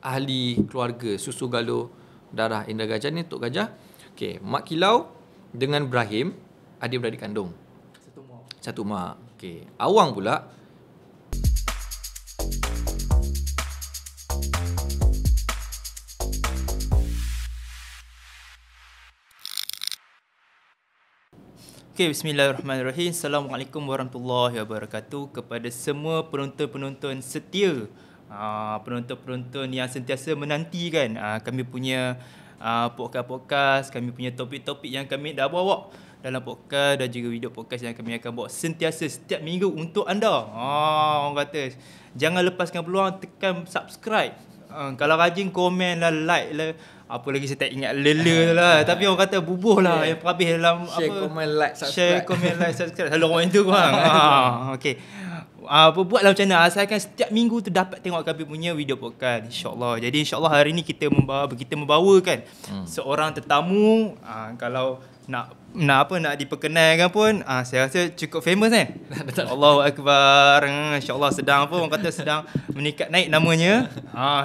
ahli keluarga susu galur darah Indra Gajah ni, Tok Gajah. Okey, Mak Kilau dengan Ibrahim adik-beradik kandung. Satu mak. Okey, Awang pula Okay, bismillahirrahmanirrahim. Assalamualaikum warahmatullahi wabarakatuh kepada semua penonton-penonton setia, penonton-penonton yang sentiasa menantikan kami punya podcast-podcast, kami punya topik-topik yang kami dah bawa dalam podcast dan juga video podcast yang kami akan bawa sentiasa setiap minggu untuk anda. Orang kata jangan lepaskan peluang, tekan subscribe. Kalau rajin komen lah, like lah. Apa lagi saya tak ingat lela lah. Tapi orang kata bubuh lah yang habis dalam share, komen, like, subscribe. Share, komen, like, subscribe. Selalu orang itu korang. Okay. Buatlah macam mana, asalkan setiap minggu tu dapat tengok kami punya video podcast, insyaAllah. Jadi insyaAllah hari ni kita membawakan seorang tetamu. Kalau nak diperkenalkan pun saya rasa cukup famous kan. Allahu Akbar. InsyaAllah sedang orang kata sedang meningkat naik namanya.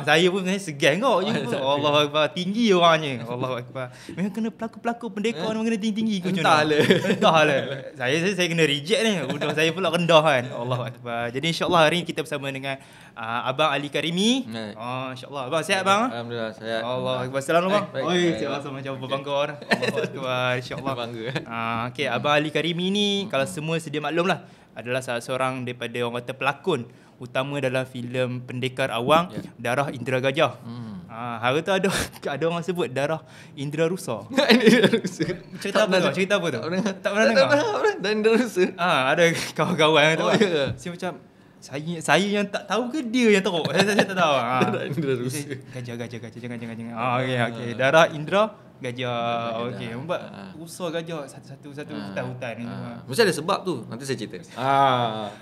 Saya pun sebenarnya segan kau je. Allahu Akbar, tinggi orangnya. Allahu Akbar. Memang kena pelakon-pelakon pendekar memang kena tinggi-tinggi kau macam mana. Entahlah. Saya kena reject ni. Udah saya pula rendah kan. Allahu Akbar. Jadi insyaAllah hari ni kita bersama dengan Abang Ali Karimi. InsyaAllah. Abang sihat bang? Alhamdulillah sihat. Allahu Akbar. Assalamualaikum bang. Oi, saya rasa macam berbangga orang. Allahu Akbar. InsyaAllah. Bangga. Okay, Abang Ali Karimi ni kalau semua sedia maklum lah, adalah salah seorang daripada orang kata pelakon utama dalam filem Pendekar Awang, Darah Indra Gajah. Hari tu ada orang sebut Darah Indra Rusa. Cerita apa tu? Tak pernah dengar. Dan Indra Rusa. Ada kawan-kawan tu. Saya macam saya yang tak tahu ke dia yang teruk? Saya tak tahu. Darah Indra Rusa. Gajah jangan. Okey. Darah Indra Gajah. Okey. Nampak rusa gajah satu hutan ni. Mesti ada sebab tu. Nanti saya cerita.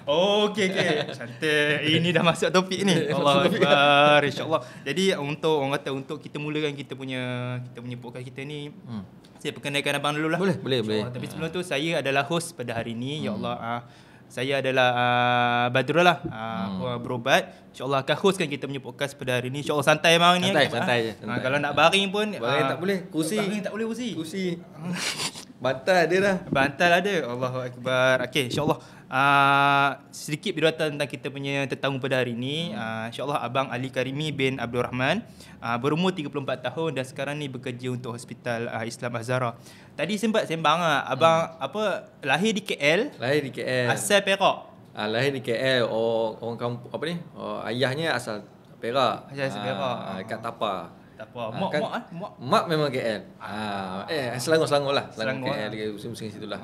Okey. Cantik. Ini dah masuk topik ni. Allahu Akbar. InsyaAllah. Jadi untuk kita mulakan kita punya podcast kita ni, saya perkenalkan abang dulu lah. Boleh. Tapi sebelum tu saya adalah host pada hari ni. Ya Allah. Saya adalah Badrul lah, berobat. InsyaAllah akan hostkan kita punya podcast pada hari ni. InsyaAllah santai bang ni. Santai je. Kalau nak baring pun baring tak boleh. Baring tak boleh kursi. Bantal dia dah. Bantal ada. Allahu Akbar. Okey, insyaAllah sedikit biduatan tentang kita punya tetamu pada hari ni. InsyaAllah Abang Ali Karimi bin Abdul Rahman, berumur 34 tahun dan sekarang ni bekerja untuk Hospital Islam Azhara. Tadi sempat sembang abang lahir di KL. Asal Perak. Lahir di KL. Orang kampung apa ni? Ayahnya asal Perak. Asal Perak. Kat Tapa. Tak apa. Mak memang KL. Selangor lah. Selangor KL dia musim-musim situlah.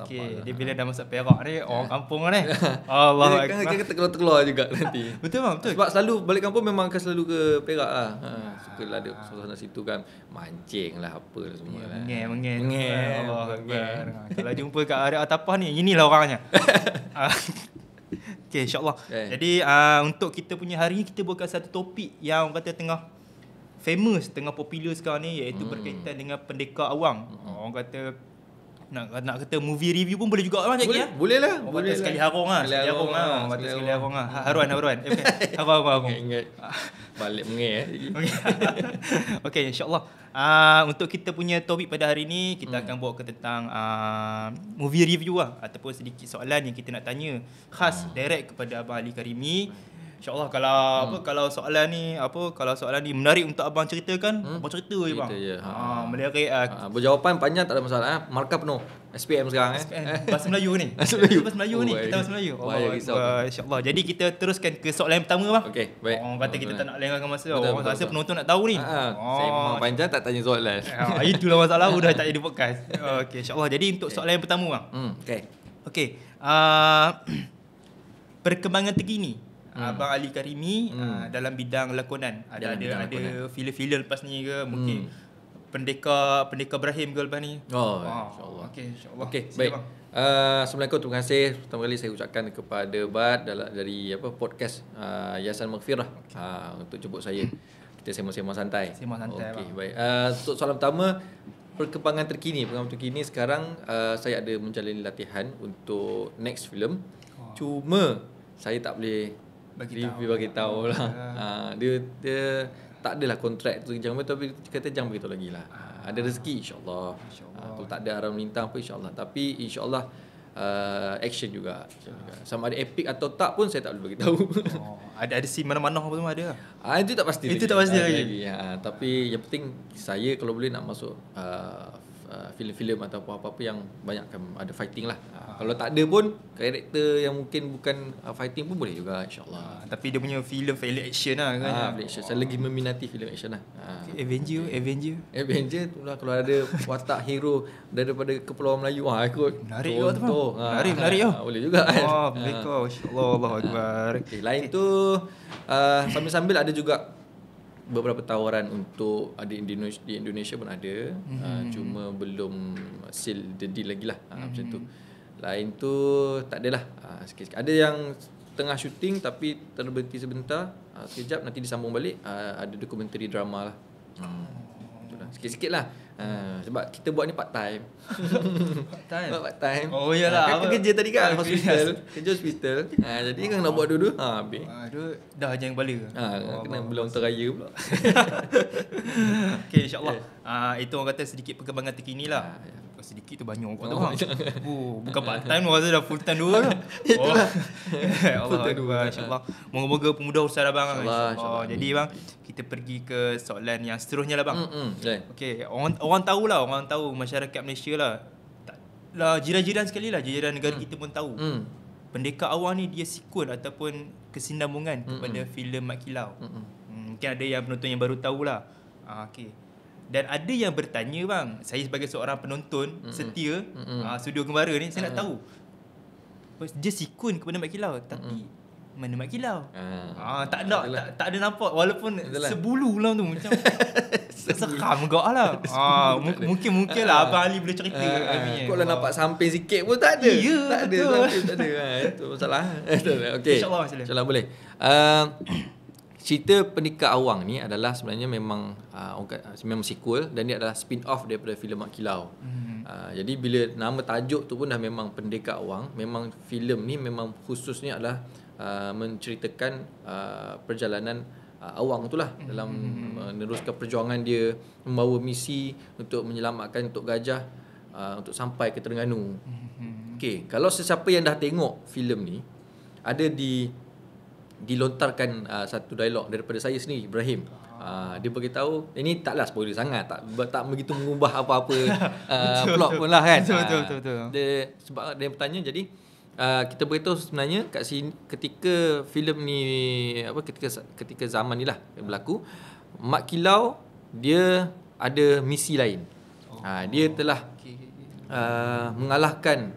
Okey. Dia bila dah masuk Perak ni orang kampung ni. Allah Akbar. Kita terkeluar juga nanti. Betul bang, betul. Sebab selalu balik kampung memang akan selalu ke Perak lah. Sukalah ada suasana situ kan. Mancing lah apa semua lah. Mengeng. Allah Akbar. Kalau jumpa kat area Tapah ni, inilah orangnya. Okey, insyaAllah. Jadi untuk kita punya hari ni, kita buatkan satu topik yang orang kata tengah famous, tengah popular sekarang ni, iaitu berkaitan dengan Pendekar Awang. Orang kata nak kata movie review pun boleh juga kan Cik? Boleh lah. Boleh sekali harung lah. Sekali harung lah. Haruan. Harung. Ingat. Balik mengeh. Okey, insyaAllah. Untuk kita punya topik pada hari ni, kita akan bawa tentang movie review lah, ataupun sedikit soalan yang kita nak tanya khas direct kepada Abang Ali Karimi. InsyaAllah kalau soalan ni menarik untuk abang ceritakan, abang cerita je bang. Menarik. Berjawapan panjang tak ada masalah. Markah penuh. SPM sekarang Bahasa Melayu ni. Bahasa Melayu ni. Kita bahasa Melayu. InsyaAllah. Jadi kita teruskan ke soalan yang pertama bang. Okey, baik. Orang kata kita tak nak lengahkan masa. Orang rasa penonton nak tahu ni. Saya memang panjang tak tanya soalan. Itulah masalah, dah tak jadi podcast. Okey, insyaAllah. Jadi untuk soalan yang pertama bang. Okey. Perkembangan terkini Abang Ali Karimi dalam bidang lakonan. Ada filem-filem lepas ni ke, mungkin Pendekar Ibrahim ke lepas ni. InsyaAllah. InsyaAllah. Okey, baik. Assalamualaikum, terima kasih. Pertama kali saya ucapkan kepada Bad dari podcast Yayasan Maghfirah untuk jemput saya. Kita sembang-sembang santai. Okey, baik. Untuk soalan pertama, perkembangan terkini sekarang saya ada menjalani latihan untuk next film. Cuma saya tak boleh bagi tahu lah. Dia tak adalah kontrak tu jangan tapi kata jangan beritahu lagi lah. Ada rezeki insya-Allah. Tu tak ada arah melintang apa insya-Allah. Tapi insya-Allah action juga. Sama ada epic atau tak pun saya tak boleh bagi tahu. Ada scene mana-mana apa semua ada. Itu tak pasti. Itu tak pasti lagi. Tapi yang penting saya kalau boleh nak masuk filem-filem atau apa-apa yang banyakkan ada fighting lah. Kalau tak ada pun karakter yang mungkin bukan fighting pun boleh juga insya-Allah. Tapi dia punya filem action lah kan. Action. Saya lagi meminati filem action lah. Avenger tu lah kalau ada watak hero daripada Kepulauan Melayu ikut. Menarik juga tu bang. Menarik ya. Boleh juga kan. Mereka insya-Allah Allahu Akbar. Lain tu sambil-sambil ada juga beberapa tawaran untuk ada di Indonesia pun ada. Cuma belum seal the deal lagi lah. Macam tu. Lain tu tak adalah. Sikit-sikit. Ada yang tengah syuting tapi terberhenti sebentar. Sekejap nanti disambung balik. Ada dokumentari drama lah. Sikit-sikit lah. Sebab kita buat ni part time. Part time. Oh iyalah. Kan kerja tadi kan hospital. Kerja hospital. Jadi kan nak buat dua-dua. Habis. Dah jangan bala. Kena belum teraya pula. Okay, insyaAllah. Itu orang kata sedikit perkembangan terkini lah. Sedikit tu banyak kau tahu. Bukan part time, rasa dah full time dua dah. Itulah. Allah, insyaAllah. Moga-moga pemuda usaha lah bang. InsyaAllah. Jadi bang, kita pergi ke soalan yang seterusnya lah bang. Okay, orang tahulah, orang tahu masyarakat Malaysia lah. Jiran-jiran sekali lah, jiran negara kita pun tahu. Pendekar Awang ni dia sequel ataupun kesinambungan kepada filem Mat Kilau. Mungkin ada yang penonton yang baru tahulah. Okay. Dan ada yang bertanya bang, saya sebagai seorang penonton setia Studio Gembara ni, saya nak tahu dia sikun kepada Mat Kilau, tapi mana Mat Kilau? Tak ada nampak, walaupun sebulu lah tu macam seram gak lah. Mungkin lah Abang Ali boleh cerita. Kau lah nampak samping sikit pun tak ada. Tak ada. Itu masalah. Okey. InsyaAllah boleh. Cerita Pendekar Awang ni adalah sebenarnya memang memang sequel dan dia adalah spin off daripada filem Mat Kilau. Jadi bila nama tajuk tu pun dah memang Pendekar Awang, memang filem ni memang khususnya adalah menceritakan perjalanan Awang itulah dalam meneruskan perjuangan dia, membawa misi untuk menyelamatkan Tok Gajah untuk sampai ke Terengganu. Okey, kalau sesiapa yang dah tengok filem ni, ada dilontarkan satu dialog daripada saya sendiri, Ibrahim. Dia beritahu, ini taklah spoiler sangat, tak begitu mengubah apa-apa plot pun lah kan. Betul. Sebab dia bertanya, jadi kita beritahu sebenarnya kat sini ketika filem ni ketika zaman ni lah berlaku, Mat Kilau dia ada misi lain. Dia telah mengalahkan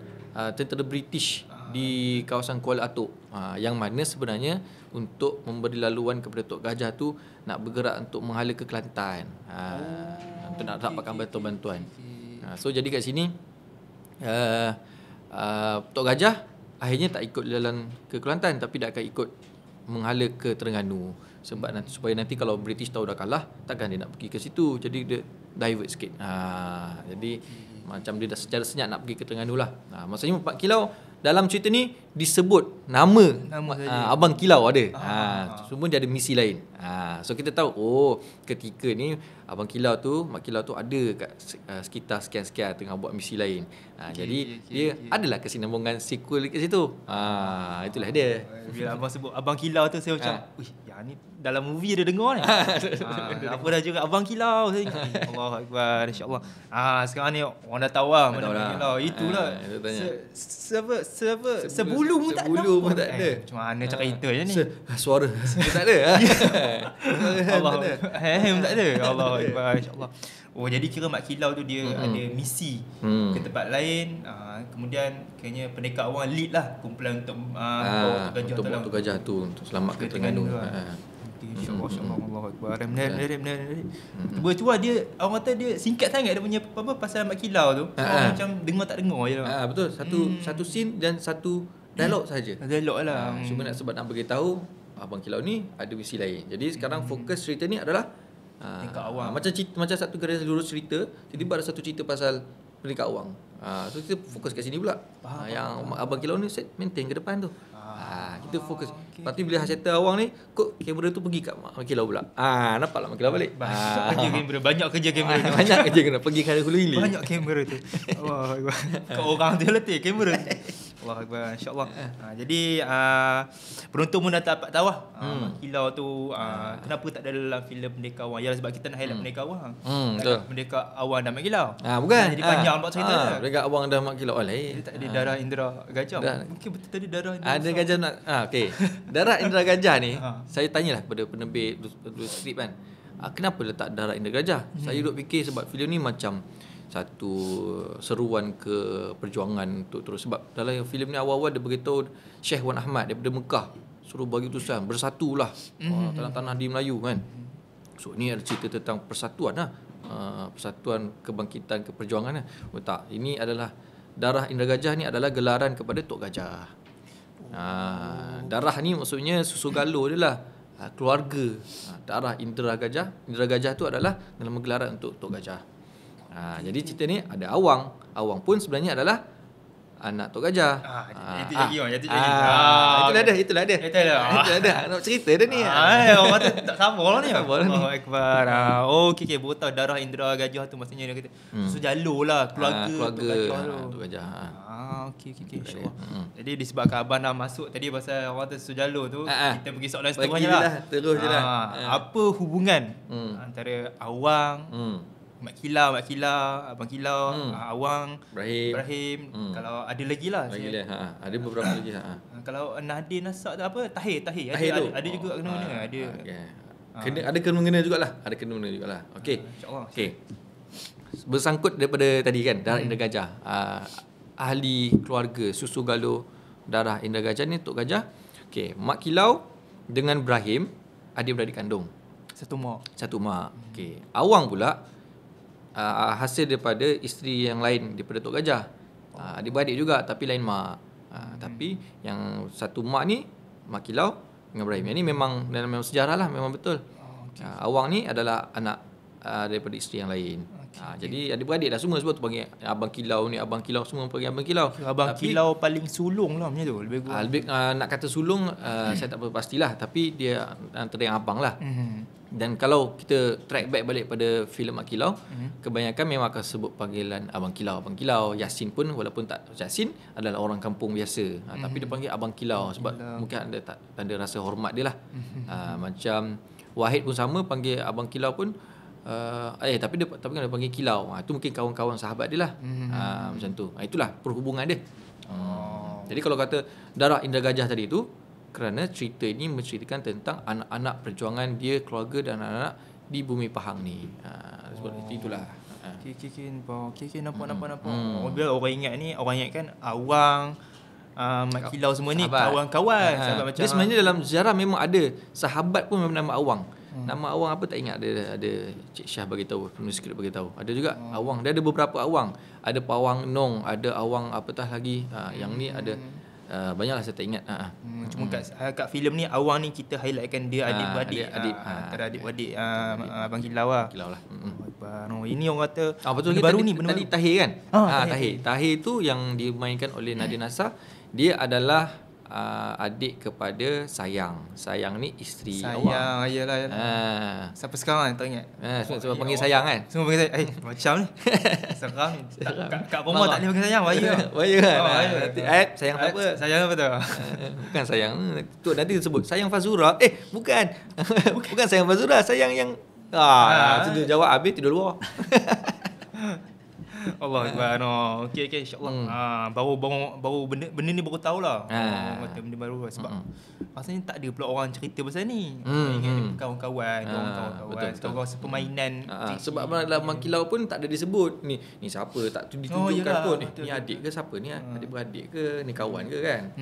tentera British di kawasan Kuala Atuk, yang mana sebenarnya untuk memberi laluan kepada Tok Gajah tu nak bergerak untuk menghala ke Kelantan, untuk nak dapatkan bantuan-bantuan. So jadi kat sini Tok Gajah akhirnya tak ikut jalan ke Kelantan, tapi dia akan ikut menghala ke Terengganu, sebab supaya nanti kalau British tahu dah kalah, takkan dia nak pergi ke situ, jadi dia divert sikit. Jadi macam dia dah secara senyap nak pergi ke Terengganu lah. Maksudnya Mat Kilau dalam cerita ni disebut nama Abang Kilau ada. Semua dia ada misi lain. So kita tahu ketika ni Abang Kilau tu, Mat Kilau tu ada kat sekitar sekian-sekian tengah buat misi lain. Jadi dia adalah kesinambungan sequel kat situ. Itulah dia. Bila abang sebut Abang Kilau tu, saya macam yang ni dalam movie ada dengar ni. Apa dah juga Abang Kilau. Allahu Akbar, insya-Allah. Sekarang ni orang dah tahu lah mana Abang Kilau. Itulah. Sebulu pun tak ada. Macam mana cakap itu je ni? Suara tak ada. Allah. Tak ada. Allahu Akbar, insya-Allah. Jadi kira Mat Kilau tu dia ada misi ke tempat lain. Kemudian kayaknya Pendekar Awang lead lah kumpulan untuk bawa Tok Gajah tu untuk selamat ke Terengganu. InsyaAllah, Allahu Akbar. Benar. Cuba dia, orang kata dia singkat sangat dia punya apa pasal Mat Kilau tu. Macam dengar tak dengar je lah. Betul. Satu scene dan satu dialog saja. Dialog lah. Cuma sebab nak beritahu Abang Kilau ni ada misi lain. Jadi sekarang fokus cerita ni adalah Pendekar Awang. Macam satu garis lurus cerita, tiba-tiba ada satu cerita pasal Pendekar Awang. So kita fokus kat sini pula. Yang Abang Kilau ni set maintain ke depan tu. Kita fokus. Lepas tu bila settle awang ni, kok kamera tu pergi kat Mak Kilau pula. Nampaklah Mak Kilau balik. Banyak kerja kamera tu. Banyak kerja kena pergi ke Hulu Hilir. Banyak kamera tu. Allah Akbar. Kau orang tu letih kamera tu. Allah Akbar, insya-Allah. Jadi penonton pun dah dapat tahu Mak Kilau tu kenapa tak ada dalam filem Pendekar Awang. Yalah sebab kita nak highlight Pendekar Awang. Betul. Pendekar Awang dan Mak Kilau. Bukan. Jadi panjang pula cerita dia. Pendekar Awang dah Mak Kilau. Dia tak ada darah Indra Gajah. Mungkin betul tadi darah Indra. Ada gajah nak okey. Darah Indra Gajah ni saya tanyalah kepada penerbit skrip kan. Kenapa letak darah Indra Gajah? Saya duduk fikir sebab filem ni macam satu seruan ke perjuangan untuk terus, sebab dalam filem ni awal-awal dia beritahu Syekh Wan Ahmad daripada Mekah suruh bagi utusan bersatulah tanah-tanah di Melayu kan. So ni ada cerita tentang persatuan lah. Persatuan kebangkitan keperjuangan lah. Tak, ini adalah darah Indra Gajah ni adalah gelaran kepada Tok Gajah. Darah ni maksudnya susu galur dia lah. Keluarga. Darah Indra Gajah. Indra Gajah tu adalah dalam gelaran untuk Tok Gajah. Jadi cerita ni ada Awang. Awang pun sebenarnya adalah anak Tok Gajah. Itu lagi orang. Itulah dia. Itulah dia. Nak cerita dia ni. Orang kata tak sabar lah ni. Allahu Akbar. Okey, baru tahu darah Indra Gajah tu maksudnya dia kata susu jalur lah keluarga Tok Gajah. Okey, insya-Allah. Jadi disebabkan abang dah masuk tadi pasal orang tu susu jalur tu, kita pergi soalan seterusnya lah. Terus je lah. Apa hubungan antara Awang, Mak Kilau, Abang Kilau, Awang, Ibrahim, kalau ada lagi lah. Ada beberapa lagi. Kalau Nadir Nassak tu apa? Tahir. Ada juga kena-mengena. Ada kena-mengena jugalah. Okey. InsyaAllah. Okey. Bersangkut daripada tadi kan, darah Indra Gajah. Ahli keluarga susu galur darah Indra Gajah ni Tok Gajah. Okey, Mak Kilau dengan Ibrahim adik-beradik kandung. Satu mak. Okey. Awang pula hasil daripada isteri yang lain daripada Tok Gajah. Adik-beradik juga tapi lain mak. Tapi yang satu mak ni Mak Kilau dengan Ibrahim. Yang ni memang sejarah lah, memang betul. Awang ni adalah anak daripada isteri yang lain. Jadi adik-beradik dah semua, sebab tu panggil Abang Kilau ni Abang Kilau, semua panggil Abang Kilau. Kilau paling sulung lah macam tu. Lebih nak kata sulung saya tak pastilah, tapi dia antara yang abang lah. Dan kalau kita track back balik pada filem Mak Kilau, kebanyakan memang akan sebut panggilan Abang Kilau. Yasin pun walaupun tak Yasin adalah orang kampung biasa, tapi dia panggil Abang Kilau sebab mungkin ada tanda rasa hormat dia lah. Macam Wahid pun sama, panggil Abang Kilau pun tapi dia panggil Kilau. Itu mungkin kawan-kawan sahabat dia lah. Macam tu. Itulah perhubungan dia. Jadi kalau kata darah Indra Gajah tadi tu, kerana cerita ini menceritakan tentang anak-anak perjuangan dia, keluarga dan anak-anak di Bumi Pahang ni. Itulah. Okey, nampak. Bila orang ingat kan Awang, Mak Kilau semua ni kawan-kawan. Sahabat macam dia sebenarnya dalam sejarah memang ada sahabat pun memang nama Awang. Nama Awang apa tak ingat, ada Cik Syah bagi tahu, penulis skrip bagi tahu. Ada juga Awang, dia ada beberapa Awang. Ada Pawang Nong, ada Awang apatah lagi. Yang ni ada banyaklah saya tak ingat. Cuma kat filem ni Awang ni kita highlightkan dia adik-beradik. Antara adik-beradik Abang Kilau lah. Ini orang kata betul baru ni tadi Tahir kan? Tahir tu yang dimainkan oleh Nadir Nassak. Dia adalah adik kepada Sayang ni isteri Awang. Yalah. Siapa sekarang tak ingat? Semua panggil Sayang kan? Semua panggil Sayang. Macam ni. Seram ni. Kat rumah tak boleh panggil Sayang. Bahaya kan? Sayang tak apa? Sayang apa tu? Bukan Sayang. Tu nanti disebut Sayang Fazura. Bukan. Bukan Sayang Fazura. Sayang yang sudah jawab habis tidur luar. Allah Akbar. Okey insya-Allah. Baru benda ni baru tahulah. Kata benda baru sebab rasanya tak ada pula orang cerita pasal ni. Ingat kawan-kawan, orang sepermainan. Sebab dalam Mak Kilau pun tak ada disebut ni siapa, tak ditunjukkan pun ni adik ke siapa ni, adik-beradik ke ni kawan ke kan.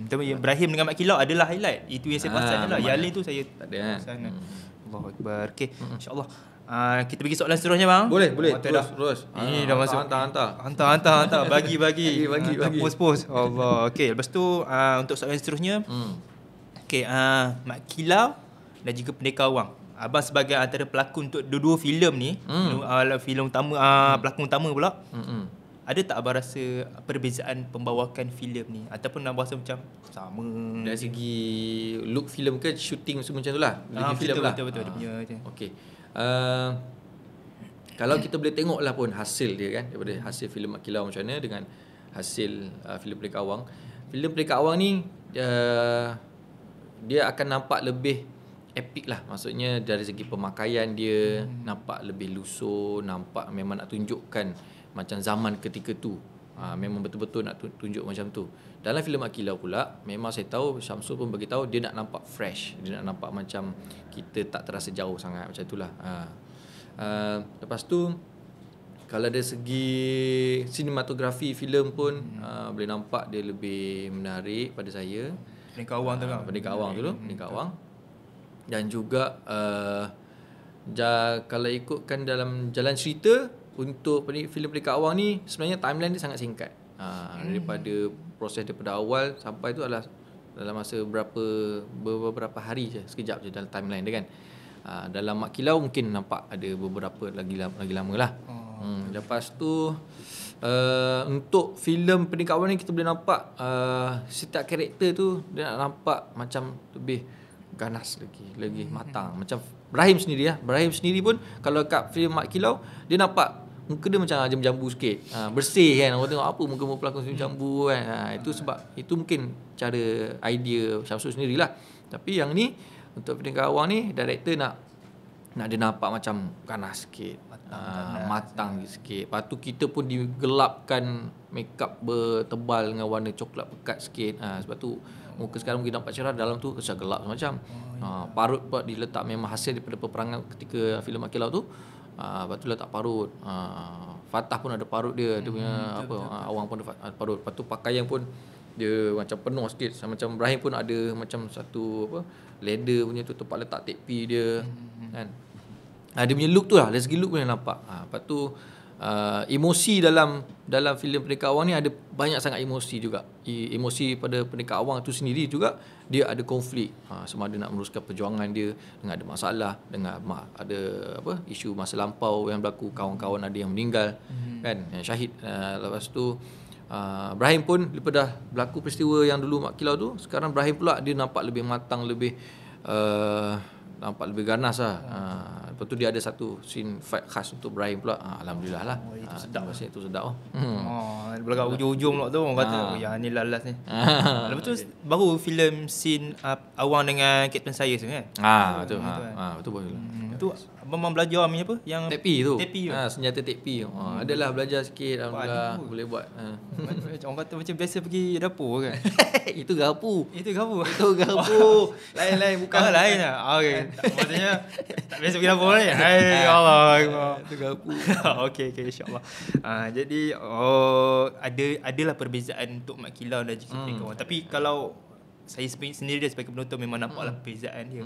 Tapi Ibrahim dengan Mak Kilau adalah highlight. Itu yang saya perasan je lah. Yang lain tu saya tak ada kan. Allahu Akbar. Okey insya-Allah. Kita pergi soalan seterusnya bang. Boleh. Terus. Ini dah masuk. Hantar. Bagi. Post. Allah. Okey, lepas tu untuk soalan seterusnya. Okey, Mak Kilau dan juga Pendekar Awang. Abang sebagai antara pelakon untuk dua-dua filem ni, filem utama, pelakon utama pula. ada tak abang rasa perbezaan pembawakan filem ni ataupun abang rasa macam sama dari segi look filem ke shooting semua macam tu lah, filem lah. Betul dia punya macam. Okey. Kalau kita boleh tengok lah pun hasil dia kan, daripada hasil filem Mat Kilau macam mana dengan hasil filem Pendekar Awang. Filem Pendekar Awang ni dia akan nampak lebih epic lah. Maksudnya dari segi pemakaian dia nampak lebih lusuh, nampak memang nak tunjukkan macam zaman ketika tu. Memang betul-betul nak tunjuk macam tu. Dalam filem Mat Kilau pula, memang saya tahu Syamsul pun bagi tahu dia nak nampak fresh. Dia nak nampak macam kita tak terasa jauh sangat macam itulah. Lepas tu kalau dari segi sinematografi filem pun boleh nampak dia lebih menarik pada saya. Pendekar Awang tu kan. Pendekar Awang dulu, Pendekar Awang. Dan juga kalau ikutkan dalam jalan cerita untuk filem Pendekar Awang ni, sebenarnya timeline dia sangat singkat. Daripada proses daripada awal sampai tu adalah dalam masa beberapa hari je, sekejap je dalam timeline dia kan. Dalam Mat Kilau mungkin nampak ada beberapa lagi lama lah. Lepas tu untuk filem Pendekar Awang ni kita boleh nampak setiap karakter tu dia nak nampak macam lebih ganas lagi matang. Macam Ibrahim sendiri lah. Ibrahim sendiri pun kalau kat filem Mat Kilau dia nampak muka dia macam jambu sikit. Bersih kan. Orang tengok apa muka pelakon jambu kan. Itu sebab itu mungkin cara idea Syamsul sendirilah. Tapi yang ni untuk Pendekar Awang ni director nak dia nampak macam ganas sikit, matang sikit. Lepas tu kita pun digelapkan makeup bertebal dengan warna coklat pekat sikit. Sebab tu muka sekarang mungkin nampak cerah, dalam tu macam gelap macam. Parut pun diletak memang hasil daripada peperangan ketika filem Mat Kilau tu. Lepas tu letak parut. Fatah pun ada parut dia. Dia punya Awang pun ada parut. Lepas tu pakaian pun dia macam penuh sikit. Macam Ibrahim pun ada macam satu leather punya tu tempat letak tepi dia kan. Dia punya look tu lah, dari segi look pun yang nampak. Lepas tu emosi dalam filem Pendekar Awang ni ada banyak sangat emosi juga. Emosi pada Pendekar Awang tu sendiri juga dia ada konflik. Sama ada nak meneruskan perjuangan dia dengan ada masalah, dengan ada isu masa lampau yang berlaku, kawan-kawan ada yang meninggal kan, yang syahid. Lepas tu Ibrahim pun lepas dah berlaku peristiwa yang dulu Mat Kilau tu, sekarang Ibrahim pula dia nampak lebih matang, lebih nampak lebih ganas lah. Lepas tu dia ada satu scene fight khas untuk Ibrahim pula. Alhamdulillah lah. Itu sedap. Itu sedap. Belakang ujung-ujung pula tu orang kata yang ni lalas ni. Lepas tu baru filem scene Awang dengan Captain Sayers tu kan. Betul. Betul betul. Tu abang belajar apa yang tepi tu. Tepi tu. Senjata tepi. Adalah belajar sikit, alhamdulillah boleh buat. Orang kata macam biasa pergi dapur kan. Itu garpu. Lain bukan lain lah. Okey. Maksudnya tak biasa pergi dapur ni. Hai Allah. Itu garpu. Okey insya-Allah. Jadi adalah perbezaan untuk Mat Kilau dan JKT kawan. Tapi kalau saya sendiri dia sebagai penonton memang nampaklah perbezaan dia.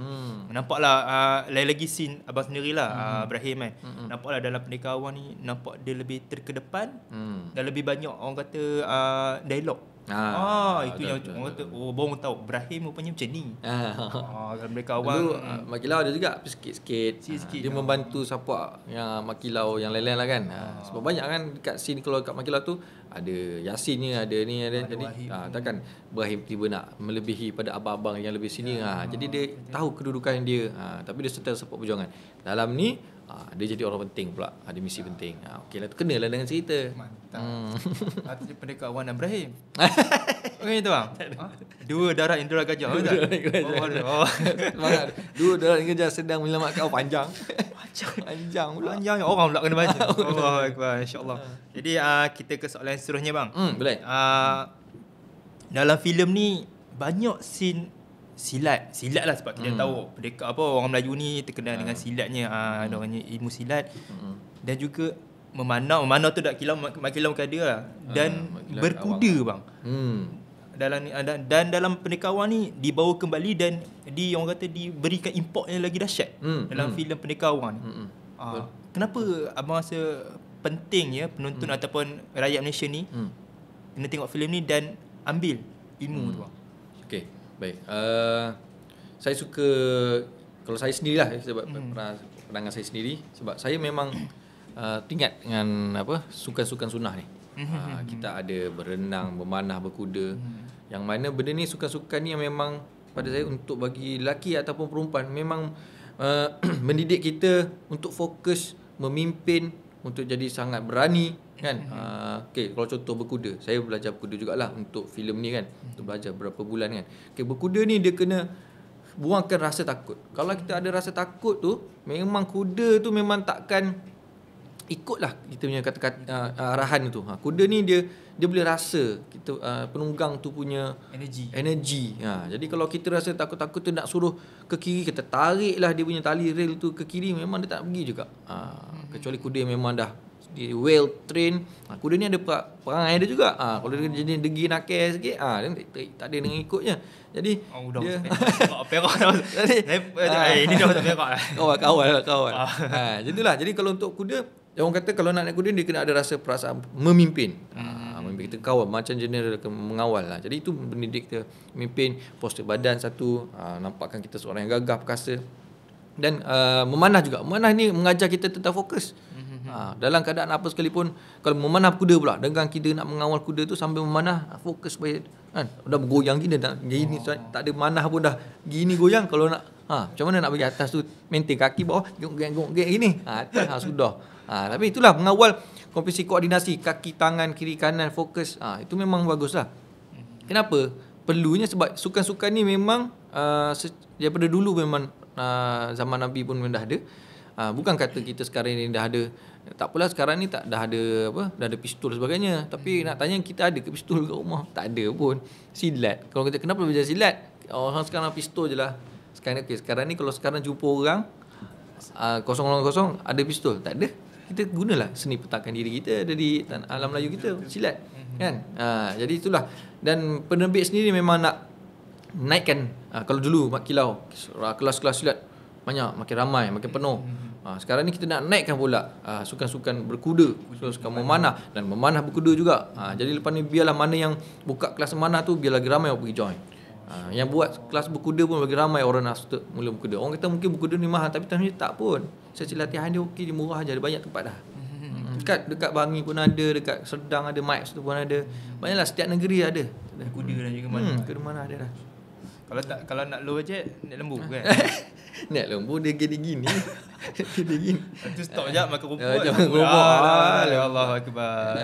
Nampaklah lain lagi scene abang sendirilah Ibrahim kan. Nampaklah dalam Pendekar Awang ni nampak dia lebih terkedepan dan lebih banyak orang kata dialog. Itu yang orang kata baru tahu Ibrahim rupanya macam ni. Dalam Pendekar Awang dulu Mat Kilau ada juga sikit-sikit. Dia membantu support yang Mat Kilau yang lain-lain lah kan. Sebab banyak kan dekat scene kalau kat Mat Kilau tu ada Yasin ni, ada ni, ada jadi takkan Ibrahim tiba nak melebihi pada abang-abang yang lebih senior. Jadi dia tahu kedudukan dia, tapi dia serta support perjuangan. Dalam ni dia jadi orang penting pula, ada misi penting. Okeylah, tu kenalah dengan cerita. Mantap. Jadi Pendekar Awang dan Ibrahim. Okey tu bang. Dua darah Indra Gajah. Semangat. Dua darah Indra Gajah sedang menyelamatkan panjang. Panjang pula. Panjang orang pula kena baca. Allahuakbar, insya-Allah. Jadi kita ke soalan seterusnya bang. Boleh. Dalam filem ni banyak scene silat lah sebab kita tahu pendekar orang Melayu ni terkenal dengan silatnya, orangnya ilmu silat dan juga memanau tu dak kilau Mat Kilau ada lah dan berkuda bang. Dalam Pendekar Awang ni dibawa kembali dan orang kata diberikan import yang lagi dahsyat dalam filem Pendekar Awang ni. Kenapa abang rasa penting ya penonton ataupun rakyat Malaysia ni kena tengok filem ni dan ambil ilmu tu bang? Okey, baik. Saya suka, kalau saya sendirilah sebab pandangan saya sendiri, sebab saya memang ingat dengan sukan-sukan sunnah ni. Kita ada berenang, memanah, berkuda. Yang mana benda ni sukan-sukan ni yang memang pada saya untuk bagi lelaki ataupun perempuan memang mendidik kita untuk fokus, memimpin, untuk jadi sangat berani kan. Okey, kalau contoh berkuda, saya belajar berkuda jugalah untuk filem ni kan. Untuk belajar berapa bulan kan. Okey, berkuda ni dia kena buangkan rasa takut. Kalau kita ada rasa takut tu, memang kuda tu memang takkan ikutlah kita punya kata-kata arahan tu. Kuda ni dia boleh rasa kita penunggang tu punya energi. Jadi kalau kita rasa takut-takut tu nak suruh ke kiri, kita tariklah dia punya tali rel tu ke kiri, memang dia tak pergi juga. Kecuali kuda yang memang dah dia well train. Kuda ni ada perangai dia juga. Kalau dia jadi degi nakal sikit, dia tak ada dengan ikutnya. Jadi dia perak dah. Ini dah tak perak lah. Kawan. Jadilah. Jadi kalau untuk kuda, orang kata kalau nak naik kuda dia kena ada rasa perasaan memimpin. Memimpin kita kawan macam general mengawal lah. Jadi itu mendidik kita memimpin, postur badan satu, nampakkan kita seorang yang gagah perkasa. Dan memanah juga. Memanah ni mengajar kita tentang fokus. Dalam keadaan apa sekalipun, kalau memanah kuda pula, dengan kita nak mengawal kuda tu sambil memanah, fokus supaya dah bergoyang gini, gini tak ada manah pun dah gini goyang. Kalau nak macam mana nak bagi atas tu maintain kaki bawah gong gini, atas sudah. Tapi itulah mengawal kompetisi koordinasi kaki tangan kiri kanan fokus. Itu memang baguslah. Kenapa? Perlunya sebab sukan-sukan ni memang daripada dulu memang zaman Nabi pun dah ada. Bukan kata kita sekarang ni dah ada, tak apalah sekarang ni dah ada dah ada pistol sebagainya. Tapi nak tanya kita ada ke pistol kat rumah? Tak ada pun. Silat. Kalau kita kenapa belajar silat? Orang sekarang pistol je lah. Sekarang ni kalau sekarang jumpa orang 000 ada pistol, tak ada. Kita gunalah seni petakan diri kita ada di alam Melayu kita, silat kan. Jadi itulah. Dan penerbit sendiri memang nak naikkan. Kalau dulu mak kilau kelas-kelas silat banyak, makin ramai, makin penuh. Sekarang ni kita nak naikkan pula sukan-sukan berkuda, sukan memanah dan memanah berkuda juga. Jadi lepas ni biarlah mana yang buka kelas memanah tu biar lagi ramai orang pergi join. Yang buat kelas berkuda pun lagi ramai orang nak mula berkuda. Orang kata mungkin berkuda ni mahal, tapi sebenarnya tak pun. Sesi latihan dia okey, dia murah aja, ada banyak tempat dah. Dekat Bangi pun ada, dekat Serdang ada, Mike tu pun ada. Banyaklah, setiap negeri ada. Kuda dan juga mana. Kuda mana ada dah. Kalau nak low budget, naik lembu kan. Naik lembu dia gini. Dia gini. Tu stop jap makan rumput. Jangan rumput. Allahu akbar.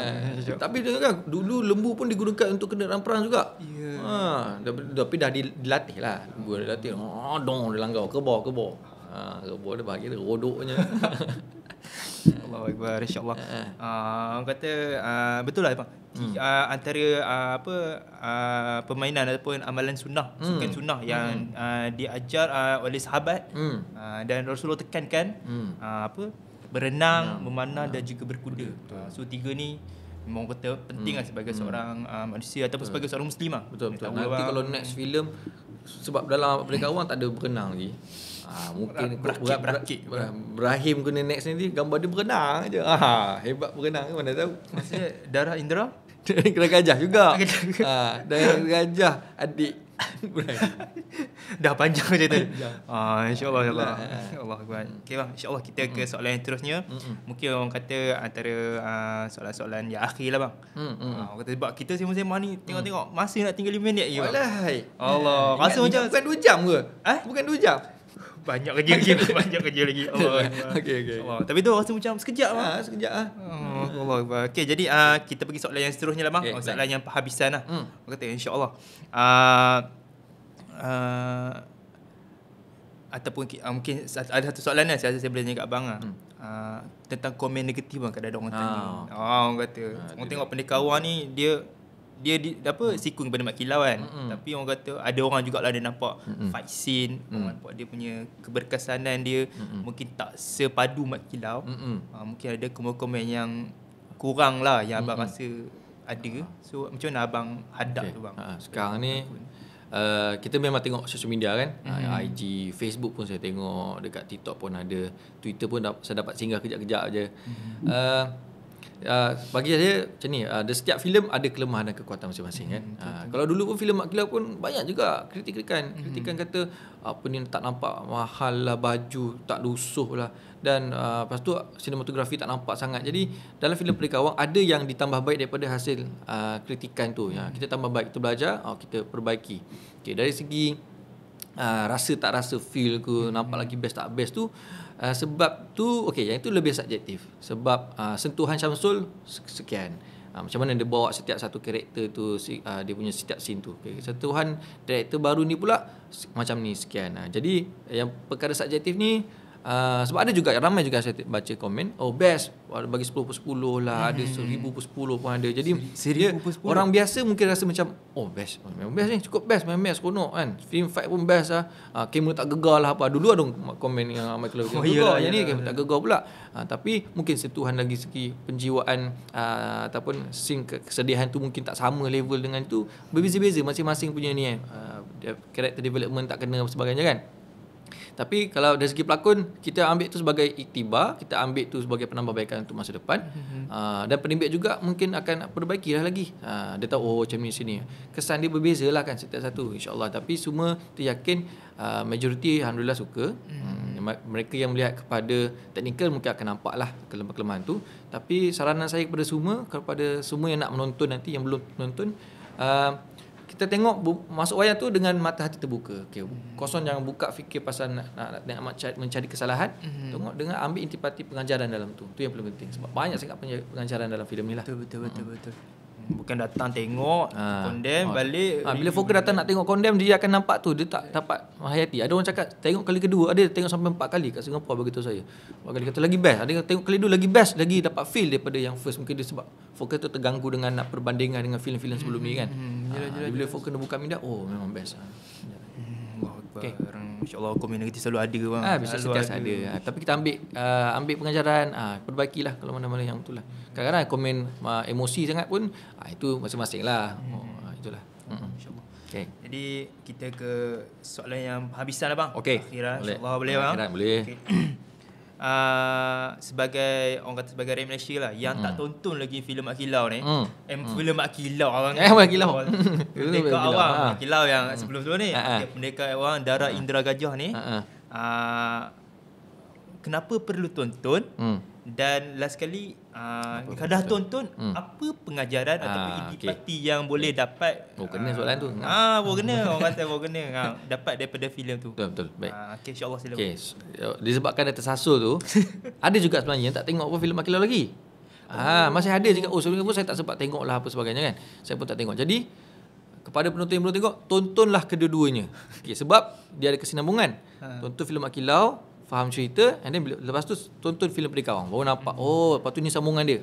Tapi dia kan dulu lembu pun digunakan untuk kenderaan perang juga. Tapi dah dilatih lah. Lembu dah dilatih. Dong dia langgar ke bawah. Kebor dia bagi dia rodoknya. Allahu akbar, insya-Allah. Orang kata betul lah bang. Antara permainan ataupun amalan sunnah, sukan sunnah yang diajar oleh sahabat dan Rasulullah tekankan berenang, memanah dan juga berkuda. So tiga ni memang kata penting lah sebagai seorang manusia ataupun sebagai seorang muslim lah. Betul. Nanti kalau next film, sebab dalam Merdeka Awang tak ada berenang lagi. Mungkin berakit. Ibrahim guna next ni gambar dia berenang je. Hebat berenang, mana tahu. Maksudnya darah Indra kena gajah juga. Darah gajah adik dah panjang cerita. InsyaAllah Allah Akbar. Okey bang, insyaAllah kita ke soalan yang terusnya. Mungkin orang kata antara soalan-soalan yang akhir lah bang. Orang kata sebab kita sembang-sembang ni tengok masih nak tinggal 5 minit lagi bang. Walai. Allah, rasa macam bukan 2 jam ke? Bukan 2 jam. Banyak kerja lagi. Allah. Okey. Tapi tu rasa macam sekejap lah. Sekejap lah. Allah. Okey, jadi kita pergi soalan yang seterusnya lah bang. Soalan yang penghabisan lah. Orang kata insya-Allah. Ataupun mungkin ada satu soalan lah saya boleh tanya kat abang lah. Tentang komen negatif bang, kadang-kadang orang tanya. Orang kata orang tengok Pendekar Awang ni dia sikung kepada mak kilau kan. Tapi orang kata ada orang jugalah dia nampak fight scene, orang nampak dia punya keberkesanan dia mungkin tak sepadu mak kilau. Mungkin ada komen-komen yang kurang lah yang abang rasa ada. So macam mana abang hadap tu bang? Sekarang ni kita memang tengok social media kan. IG, Facebook pun saya tengok, dekat TikTok pun ada, Twitter pun saya dapat singgah kejap-kejap je. Bagi saya macam ni, setiap filem ada kelemahan dan kekuatan masing-masing kan. Kalau dulu pun filem Mak Kilau pun banyak juga kritikan kata apa ni tak nampak mahal lah, baju tak lusuh lah, dan lepas tu sinematografi tak nampak sangat. Jadi dalam filem Pendekar Awang ada yang ditambah baik daripada hasil kritikan tu. Kita tambah baik, kita belajar, kita perbaiki. Dari segi rasa tak rasa, feel ke, nampak lagi best tak best tu, sebab tu yang itu lebih subjektif. Sebab sentuhan Syamsul sekian, macam mana dia bawa setiap satu karakter tu, dia punya setiap scene tu. Sentuhan director baru ni pula macam ni sekian. Jadi yang perkara subjektif ni, sebab ada juga, ramai juga saya baca komen, best bagi 10 per 10 lah, ada 1000 per 10 pun ada. Jadi dia, orang biasa mungkin rasa macam best, memang best ni, cukup best, memang best, seronok kan, film fight pun best lah, kamera tak gegar lah apa. Dulu ada komen yang ramai kalau gegar, yang ni kamera tak gegar pula. Tapi mungkin sentuhan lagi segi penjiwaan ataupun scene kesedihan tu mungkin tak sama level dengan tu, berbeza-beza masing-masing punya ni character development tak kena sebagainya kan. Tapi kalau dari segi pelakon, kita ambil tu sebagai iktibar, kita ambil tu sebagai penambahbaikan untuk masa depan. Dan penerbit juga mungkin akan perbaikilah lagi. Dia tahu macam ni sini. Kesan dia berbeza lah kan setiap satu, insya-Allah. Tapi semua teryakin majoriti alhamdulillah suka. Mereka yang melihat kepada teknikal mungkin akan nampak lah kelemahan tu. Tapi saranan saya kepada semua yang nak menonton nanti, yang belum menonton, kita tengok masuk wayang tu dengan mata hati terbuka. Kosong jangan buka fikir pasal nak mencari kesalahan. Tengok dengan ambil intipati pengajaran dalam tu. Tu yang paling penting. Sebab banyak sangat pengajaran dalam filem ni lah. Betul. Bukan datang tengok, condemn, balik. Bila fokus datang nak tengok condemn, dia akan nampak tu, dia tak dapat menghayati. Ada orang cakap tengok kali kedua, ada tengok sampai 4 kali kat Singapura beritahu saya. 4 kali kata lagi best. Ada tengok kali dua lagi best, lagi dapat feel daripada yang first. Mungkin dia sebab fokus tu terganggu dengan nak perbandingan dengan filem-filem sebelum ni kan. Bila fokus nak buka minda, memang best. Okay. InsyaAllah komen negatif selalu ada bang. Bisa sentiasa ada. Tapi kita ambil pengajaran, perbaikilah kalau mana-mana yang betul lah. Kadang-kadang komen emosi sangat pun, itu masing-masing lah. Itulah. InsyaAllah. Okay. Jadi kita ke soalan yang habisan lah bang. Okay. Akhirat insyaAllah boleh bang. Akhirat boleh. Okay. Sebagai orang kata sebagai rakyat Malaysia lah yang tak tonton lagi filem Mak Kilau ni, filem Mak Kilau orang Mak Kilau. Pendekar Awang Mak Kilau yang sebelum-sebelum ni, Pendekar Awang Darah Indra Gajah ni, kenapa perlu tonton? Dan last kali kalau dah tonton, apa pengajaran ataupun intipati yang boleh dapat? Kena soalan tu. Kena orang kata kena dapat daripada filem tu. Betul. Baik. Okey, insya-Allah sila. Okey. Disebabkan dia tersasul tu, ada juga sebenarnya yang tak tengok apa filem Mak Kilau lagi. Masih ada juga. Sebelum pun saya tak sempat tengok lah apa sebagainya kan. Saya pun tak tengok. Jadi kepada penonton yang belum tengok, tontonlah kedua-duanya. Sebab dia ada kesinambungan. Tonton filem Mak Kilau, faham cerita, and then lepas tu tonton filem Pendekar Awang, baru nampak lepas tu ni sambungan dia.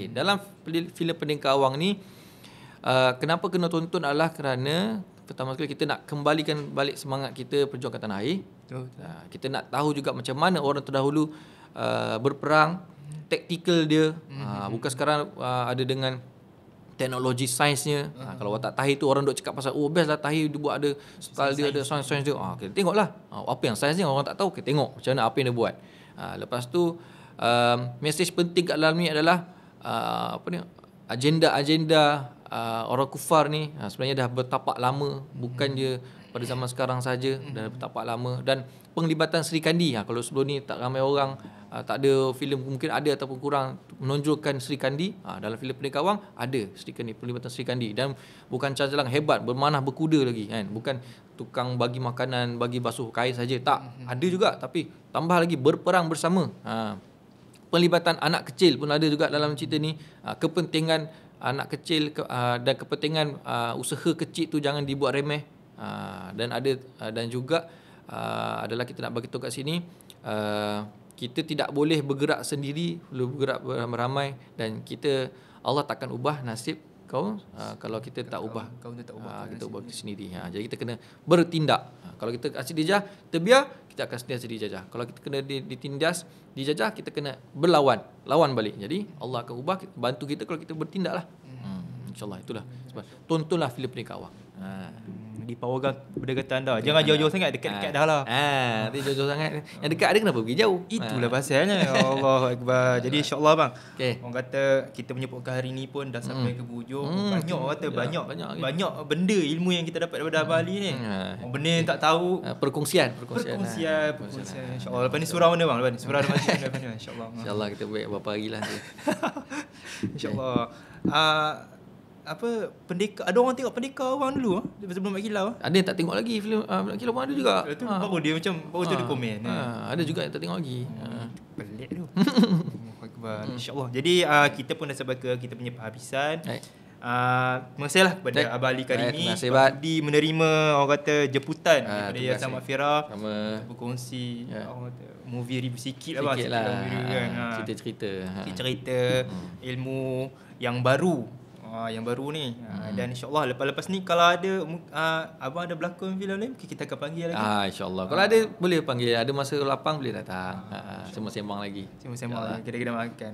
Dalam filem Pendekar Awang ni, kenapa kena tonton adalah kerana pertama sekali kita nak kembalikan balik semangat kita perjuangkan tanah air. Kita nak tahu juga macam mana orang terdahulu berperang, taktikal dia. Bukan sekarang ada dengan teknologi sainsnya. Kalau watak Tahir tu orang duk cakap pasal best lah Tahir, dia buat ada style dia, ada sains dia. Kita tengoklah apa yang sainsnya orang tak tahu, kita tengok macam mana apa yang dia buat. Lepas tu mesej penting kat dalam ni adalah agenda-agenda orang kufar ni sebenarnya dah bertapak lama, bukan je pada zaman sekarang saja, dah bertapak lama. Dan penglibatan Sri Kandi, kalau sebelum ni tak ramai orang, tak ada filem, mungkin ada ataupun kurang menonjolkan Sri Kandi. Dalam filem Pendekar Awang ada Sri Kandi, penglibatan Sri Kandi, dan bukan cacalang hebat, bermanah berkuda lagi kan, bukan tukang bagi makanan, bagi basuh kain saja, tak, ada juga, tapi tambah lagi berperang bersama. Penglibatan anak kecil pun ada juga dalam cerita ni. Kepentingan anak kecil dan kepentingan usaha kecil tu jangan dibuat remeh. Dan ada dan juga adalah kita nak bagi tahu kat sini, kita tidak boleh bergerak sendiri, perlu bergerak beramai-ramai, dan Allah takkan ubah nasib kau kalau kita tak ubah. Kita ubah sendiri. Jadi kita kena bertindak. Kalau kita kasih dijajah, terbiar, kita akan sentiasa dijajah. Kalau kita kena ditindas, dijajah, kita kena lawan balik. Jadi Allah akan ubah, bantu kita kalau kita bertindaklah. InsyaAllah itulah sebab tontonlah filem Pendekar Awang. dipowerkan kepada kata anda. Jangan jauh-jauh sangat, dekat-dekat dah lah. Nanti jauh-jauh sangat. Yang dekat ada kenapa pergi jauh? Itulah pasalnya. Ya Allah Akbar. Jadi insya-Allah bang. Okay. Orang kata kita punya podcast hari ni pun dah sampai ke hujung. Banyak orang kata banyak benda ilmu yang kita dapat daripada Abang Ali ni. Benda yang tak tahu. Perkongsian. Insya-Allah. Lepas ni surau mana bang? Lepas ni surau mana? Insya-Allah. Insya-Allah kita buat berapa hari lah tu. Insya-Allah. Pendekar, ada orang tengok pendekar orang dulu sebelum Mak Kilau. Ada yang tak tengok lagi filem Mak Kilau pun ada juga. Itu baru dia macam dia komen. Ada juga yang tak tengok lagi. Pelik tu. Akbar. InsyaAllah. Jadi kita pun dah sampai ke kita punya penghabisan. Terima kasih lah kepada Abang Ali Karimi di menerima orang kata jemputan daripada Yayasan Maghfirah berkongsi orang kata movie review sikit lah cerita ilmu yang baru ni. Dan insyaAllah lepas ni kalau ada abang ada berlakon filem lain kita akan panggil lagi. InsyaAllah. Kalau ada boleh panggil. Ada masa lapang boleh datang. Sembang-sembang lagi. Kita makan.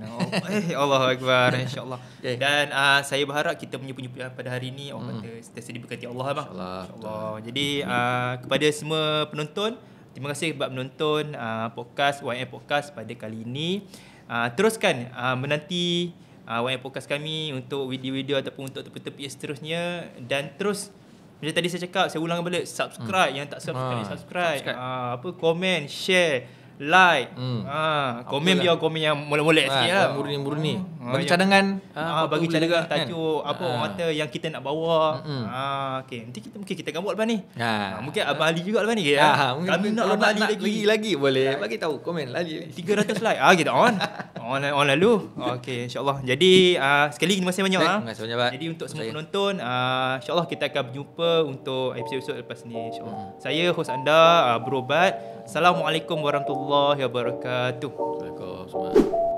Allahu Akbar. InsyaAllah. Dan saya berharap kita punya penjumpa pada hari ni orang kata sentiasa diberkati Allah bang. InsyaAllah. Jadi kepada semua penonton, terima kasih sebab menonton podcast YM Podcast pada kali ini. Teruskan menanti YM Podcast kami untuk video-video ataupun untuk tepi-tepi seterusnya. Dan terus macam tadi saya cakap, saya ulang balik, subscribe. Yang tak subscribe. Komen, share, like. Komen biar komen yang molek-molek sikit lah. Murni. Bagi cadangan. Bagi cadangan tajuk orang kata yang kita nak bawa. Nanti kita akan buat lepas ni. Mungkin Abang Ali juga lepas ni. Kami nak Abang Ali lagi boleh. Bagi tahu komen lagi. 300 like. Kita on lalu. InsyaAllah. Jadi sekali lagi terima kasih banyak. Terima kasih banyak. Jadi untuk semua penonton, insyaAllah kita akan berjumpa untuk episod-episod lepas ni, insyaAllah. Saya hos anda, Berobat. Assalamualaikum warahmatullahi wabarakatuh. Waalaikumsalam.